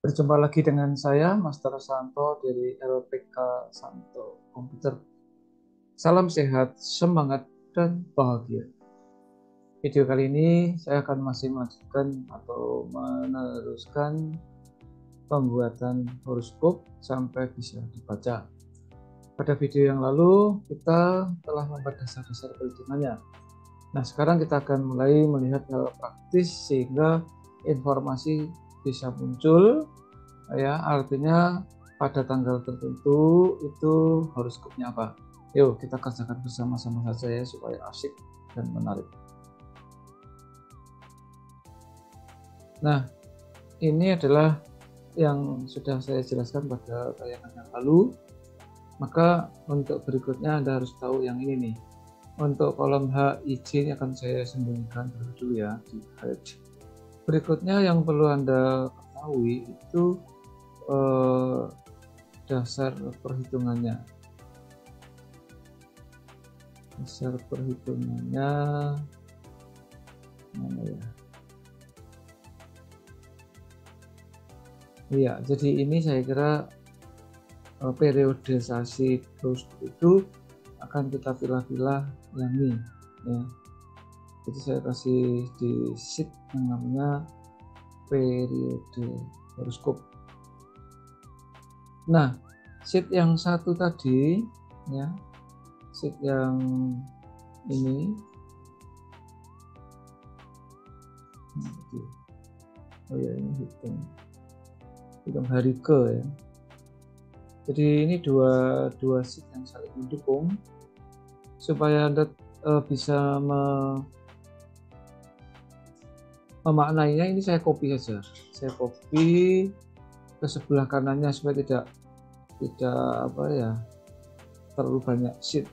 Berjumpa lagi dengan saya, Master Santo dari LPK Santo Komputer. Salam sehat, semangat, dan bahagia. Video kali ini saya akan masih melanjutkan atau meneruskan pembuatan horoskop sampai bisa dibaca. Pada video yang lalu kita telah membuat dasar-dasar perhitungannya. Nah, sekarang kita akan mulai melihat hal praktis sehingga informasi bisa muncul, ya, artinya pada tanggal tertentu itu horoskopnya apa. Yuk kita kerjakan bersama-sama saja ya supaya asik dan menarik. Nah, ini adalah yang sudah saya jelaskan pada tayangan yang lalu. Maka untuk berikutnya Anda harus tahu yang ini nih. Untuk kolom H, I, J ini akan saya sembunyikan dulu ya di hide. Berikutnya yang perlu Anda ketahui itu dasar perhitungannya. Dasar perhitungannya mana ya? Iya, jadi ini saya kira periodisasi terus itu akan kita pilah-pilah yang ini ya. Jadi saya kasih di sheet yang namanya periode horoskop. Nah, sheet yang satu tadi ya, sheet yang ini, oh ya, ini hitung hari ke ya. Jadi ini dua sheet yang saling mendukung supaya Anda bisa memaknainya. Ini saya copy saja, saya copy ke sebelah kanannya supaya tidak apa ya, terlalu banyak sheet.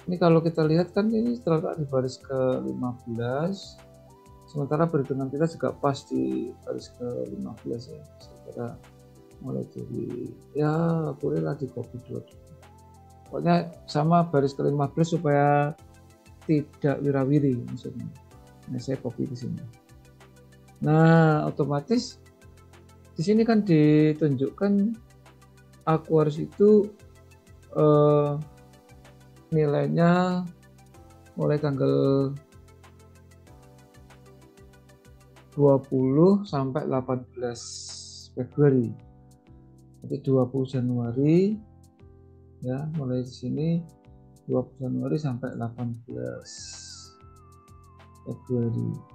Ini kalau kita lihat kan ini terletak di baris ke-15, sementara perhitungan kita juga pas di baris ke-15 ya. Saya kira mulai dari ya bolehlah di copy dulu. Pokoknya sama baris ke-15 supaya tidak wirawiri maksudnya. Nah, saya copy di sini. Nah, otomatis di sini kan ditunjukkan Aquarius itu nilainya mulai tanggal 20 sampai 18 Februari. Jadi 20 Januari ya, mulai di sini 20 Januari sampai 18 Februari.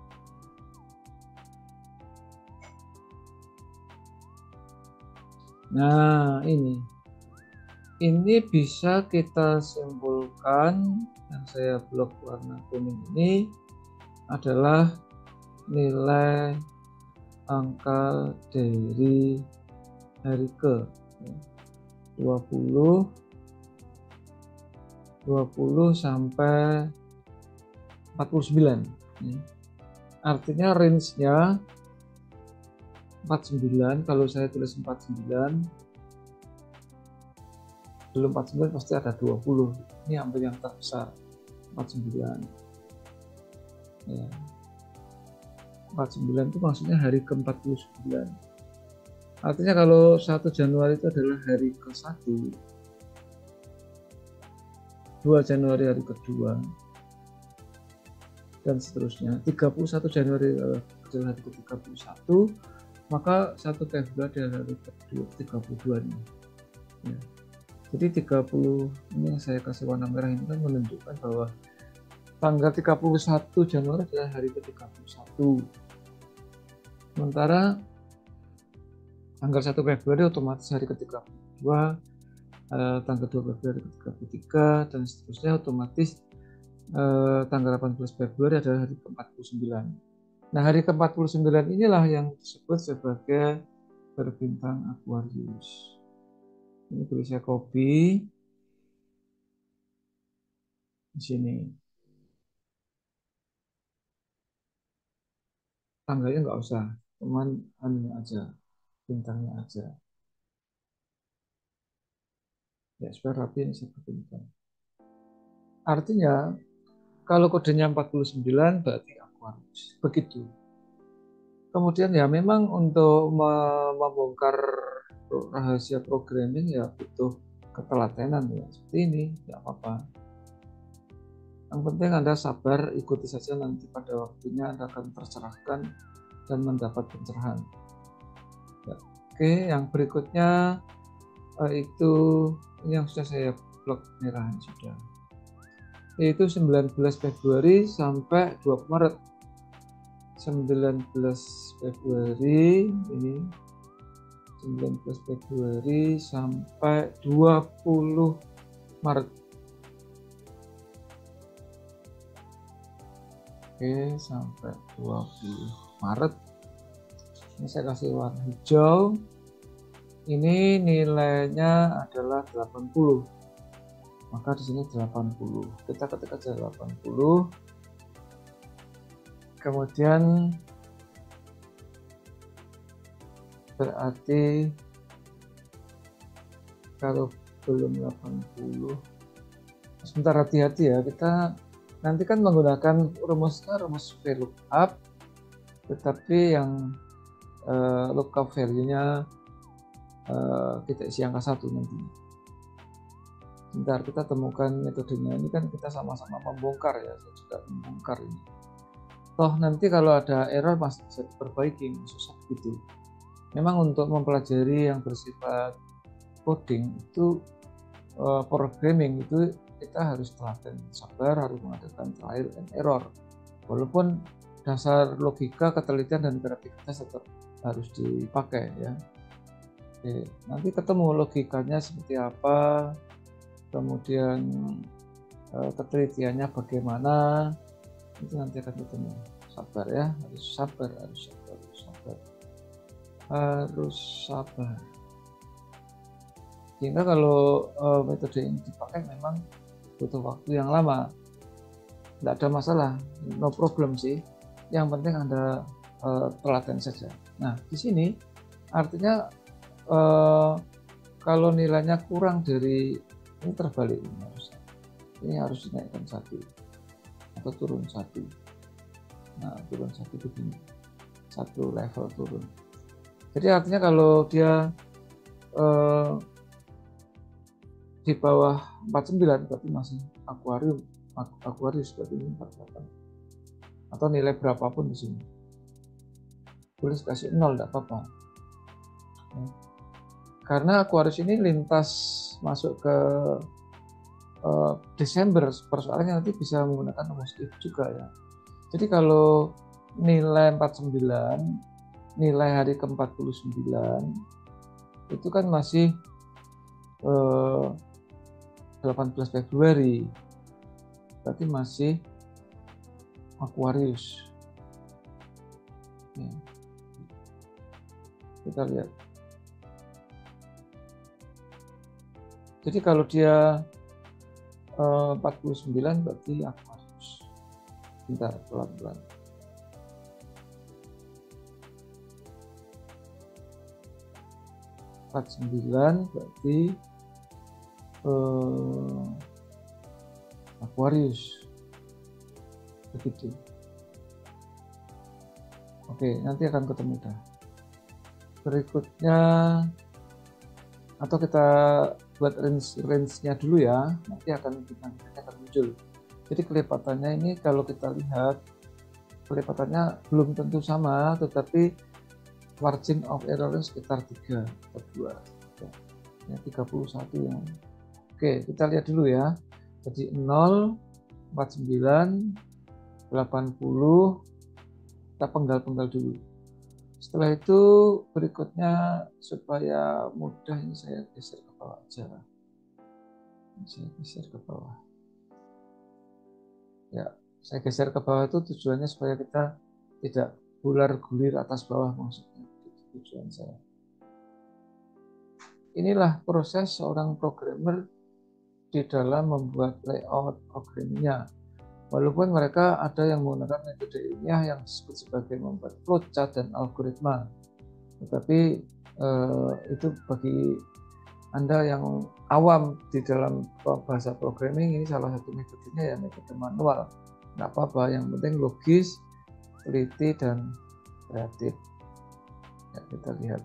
Nah, ini bisa kita simpulkan, yang saya blok warna kuning ini adalah nilai angka dari hari ke 20 sampai 49. Artinya range-nya 49. Kalau saya tulis 49, belum 49 pasti ada 20. Ini hampir yang terbesar 49 ya. 49 itu maksudnya hari ke-49. Artinya kalau 1 Januari itu adalah hari ke-1, 2 Januari hari kedua, dan seterusnya. 31 Januari adalah hari ke-31, maka 1 Februari adalah hari ke-32 nih. Ya. Jadi 30 ini yang saya kasih warna merah ini kan menunjukkan bahwa tanggal 31 Januari adalah hari ke-31. Sementara tanggal 1 Februari otomatis hari ke-32, tanggal 2 Februari ke-33, dan seterusnya otomatis tanggal 18 Februari adalah hari ke-49. Nah, hari ke-49 inilah yang disebut sebagai berbintang Aquarius. Ini boleh saya copy di sini. Tanggalnya nggak usah, cuman anunya aja, bintangnya aja. Ya, supaya rapi ini saya bintang. Artinya kalau kodenya 49 berarti Aquarius. Begitu. Kemudian ya memang untuk membongkar rahasia programming ya butuh ketelatenan ya. Seperti ini, ya apa-apa. Yang penting Anda sabar, ikuti saja, nanti pada waktunya Anda akan tercerahkan dan mendapat pencerahan. Ya. Oke, yang berikutnya itu ini yang sudah saya blok merahan sudah. Yaitu 19 Februari sampai 20 Maret. 19 Februari ini 19 Februari sampai 20 Maret. Oke, sampai 20 Maret. Ini saya kasih warna hijau. Ini nilainya adalah 80. Maka di sini 80. Kita ketik aja 80. Kemudian berarti kalau belum 80, sebentar, hati-hati ya, kita nanti kan menggunakan rumus VLOOKUP, tetapi yang lookup value-nya kita isi angka 1 nanti. Sebentar, kita temukan metodenya. Ini kan kita sama-sama membongkar ya, saya juga membongkar ini. Toh nanti kalau ada error masih bisa diperbaiki, susah gitu. Memang untuk mempelajari yang bersifat coding itu, programming itu kita harus telaten, sabar, harus mengadakan trial and error. Walaupun dasar logika, ketelitian, dan kreativitas tetap harus dipakai ya. Oke, nanti ketemu logikanya seperti apa, kemudian ketelitiannya bagaimana, itu nanti akan ketemu. Sabar ya, harus sabar, harus sabar. Sehingga kalau metode ini dipakai memang butuh waktu yang lama. Tidak ada masalah, no problem sih. Yang penting Anda telaten saja. Nah, di sini artinya kalau nilainya kurang dari ini, terbalik ini harus dinaikkan 1 atau turun 1. Nah, turun 1 begini, 1 level turun. Jadi artinya kalau dia di bawah 49 berarti masih Aquarius, berarti ini 48 atau nilai berapapun di sini. Boleh kasih 0, tidak apa-apa. Karena Aquarius ini lintas masuk ke Desember, persoalannya nanti bisa menggunakan rumus if juga ya. Jadi kalau nilai 49, nilai hari ke-49 itu kan masih 18 Februari, berarti masih Aquarius. Ya. Kita lihat. Jadi kalau dia 49 berarti Aquarius. Bentar, pelan-pelan. Berarti Aquarius. Begitu. Oke, nanti akan ketemu dah. Berikutnya, atau kita buat range-nya dulu ya, nanti akan muncul. Jadi kelipatannya ini kalau kita lihat, kelipatannya belum tentu sama, tetapi margin of error sekitar 3 atau 2 ya, 31 ya. Oke, kita lihat dulu ya. Jadi 0, 49, 80, kita penggal-penggal dulu. Setelah itu berikutnya, supaya mudah ini saya geser ke bawah aja. Saya geser ke bawah. Ya, saya geser ke bawah itu tujuannya supaya kita tidak bular-gulir atas bawah, maksudnya. Itu tujuan saya. Inilah proses seorang programmer di dalam membuat layout programmingnya. Walaupun mereka ada yang menggunakan metode ilmiah yang disebut sebagai membuat flowchart dan algoritma, tetapi itu bagi Anda yang awam di dalam bahasa programming, ini salah satu metodenya ya metode manual. Nggak apa-apa, yang penting logis, teliti, dan kreatif. Ya, kita lihat.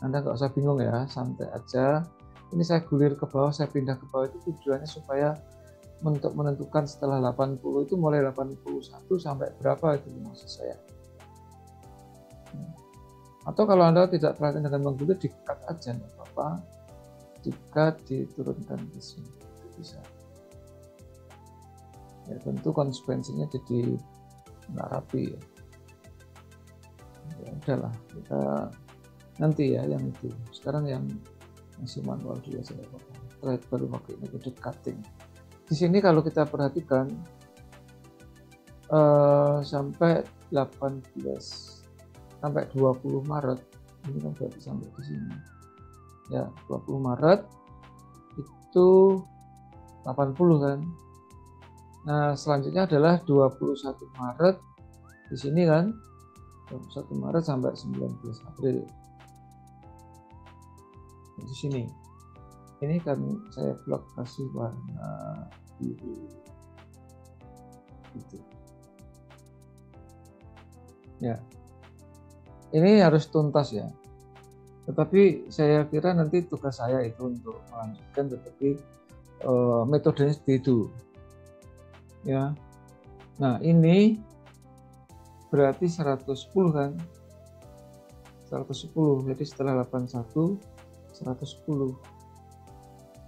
Anda nggak usah bingung ya, santai aja. Ini saya gulir ke bawah, saya pindah ke bawah itu tujuannya supaya untuk menentukan setelah 80 itu mulai 81 sampai berapa itu maksud saya. Atau kalau Anda tidak perhatian dengan menggulir, di-cut aja, nggak apa-apa. Di-cut, diturunkan ke sini, itu bisa. Ya tentu konsekuensinya jadi nggak rapi ya. Ya udahlah, kita nanti ya yang itu. Sekarang yang masih manual dulu saja. Setelah baru pakai metode cutting. Di sini kalau kita perhatikan sampai 18 sampai 20 Maret ini kan berarti sampai di sini. Ya, 20 Maret itu 80 kan. Nah, selanjutnya adalah 21 Maret di sini kan. 21 Maret sampai 19 April. Di sini ini kan saya blok kasih warna biru gitu ya. Ini harus tuntas ya, tetapi saya kira nanti tugas saya itu untuk melanjutkan, tetapi metodenya seperti itu ya. Nah ini berarti 110 kan, 110, jadi setelah 81 110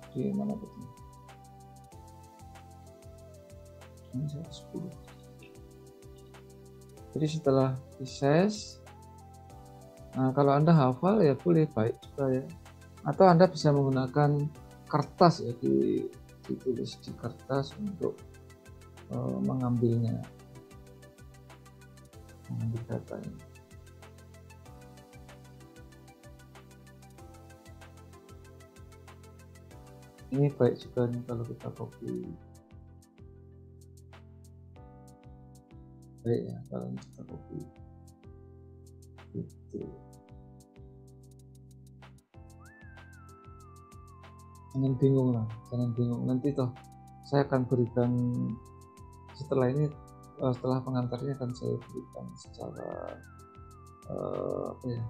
di mana betul? Ini 110. Jadi setelah dises, nah kalau Anda hafal ya boleh, baik juga ya. Atau Anda bisa menggunakan kertas ya, ditulis di kertas untuk mengambil datanya. Ini baik juga nih kalau kita copy. Baik ya kalau kita copy. Gitu. Jangan bingung lah, jangan bingung. Nanti toh saya akan berikan setelah ini, setelah pengantarnya akan saya berikan secara apa ya,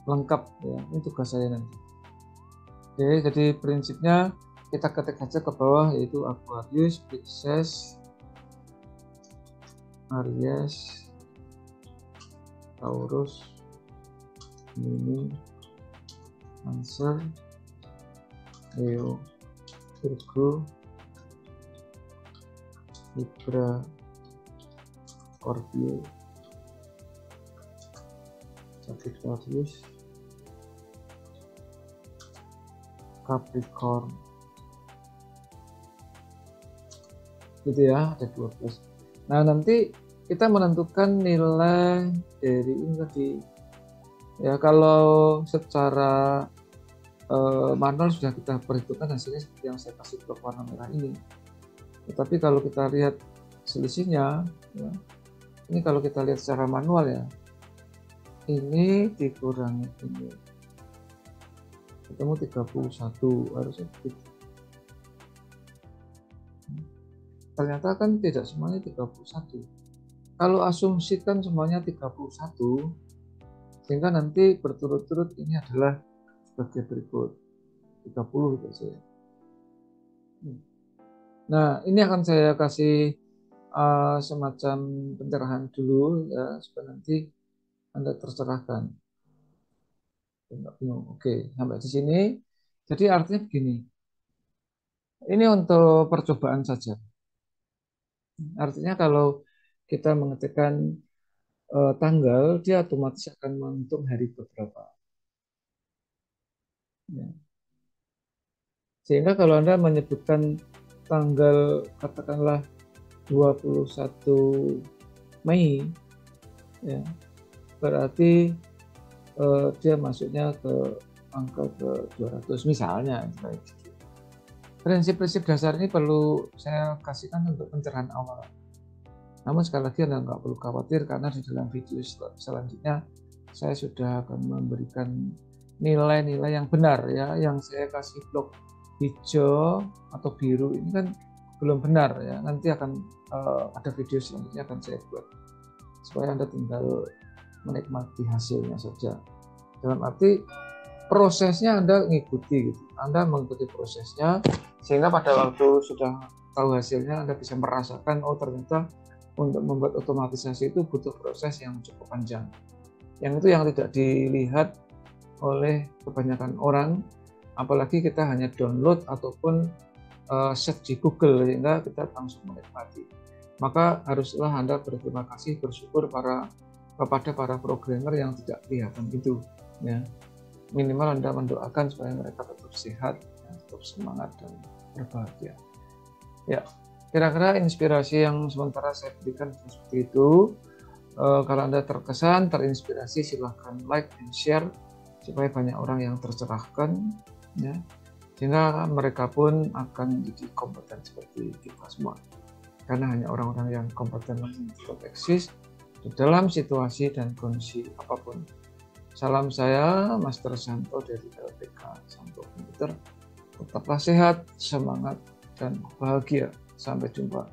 lengkap ya. Ini tugas saya nanti. Oke, jadi prinsipnya kita ketik aja ke bawah, yaitu Aquarius, Pisces, Aries, Taurus, Gemini, Cancer, Leo, Virgo, Libra, Scorpio, Sagittarius, Capricorn, gitu ya, ada 12. Nah nanti kita menentukan nilai dari ini tadi ya. Kalau secara manual sudah kita perhitungkan hasilnya seperti yang saya kasih blok warna merah ini. Tetapi kalau kita lihat selisihnya ya, ini kalau kita lihat secara manual ya, ini dikurangi ini ketemu 31, harusnya begitu. Ternyata kan tidak semuanya 31. Kalau asumsikan semuanya 31, sehingga nanti berturut-turut ini adalah sebagai berikut 30 gitu saja. Nah ini akan saya kasih semacam pencerahan dulu ya, supaya nanti Anda tercerahkan. Oke, sampai di sini. Jadi artinya begini, ini untuk percobaan saja. Artinya kalau kita mengetikkan tanggal, dia otomatis akan menghitung hari beberapa. Ya. Sehingga kalau Anda menyebutkan tanggal katakanlah 21 Mei, ya, berarti dia masuknya ke angka ke 200 misalnya. Prinsip-prinsip dasar ini perlu saya kasihkan untuk pencerahan awal. Namun sekali lagi Anda nggak perlu khawatir, karena di dalam video selanjutnya saya sudah akan memberikan nilai-nilai yang benar ya. Yang saya kasih blok hijau atau biru ini kan belum benar ya, nanti akan ada video selanjutnya akan saya buat supaya Anda tinggal menikmati hasilnya saja. Dalam arti prosesnya Anda mengikuti gitu. Anda mengikuti prosesnya sehingga pada waktu sudah tahu hasilnya Anda bisa merasakan oh ternyata untuk membuat otomatisasi itu butuh proses yang cukup panjang. Yang itu yang tidak dilihat oleh kebanyakan orang, apalagi kita hanya download ataupun search di Google sehingga kita langsung menikmati. Maka haruslah Anda berterima kasih, bersyukur kepada para programmer yang tidak kelihatan itu ya. Minimal Anda mendoakan supaya mereka tetap sehat, tetap semangat dan berbahagia. Ya, kira-kira inspirasi yang sementara saya berikan seperti itu. Kalau Anda terkesan, terinspirasi, silahkan like dan share supaya banyak orang yang tercerahkan, ya, sehingga mereka pun akan menjadi kompeten seperti kita semua. Karena hanya orang-orang yang kompeten yang tetap eksis di dalam situasi dan kondisi apapun. Salam saya, Master Santo dari LPK Santo Komputer. Tetaplah sehat, semangat, dan bahagia. Sampai jumpa.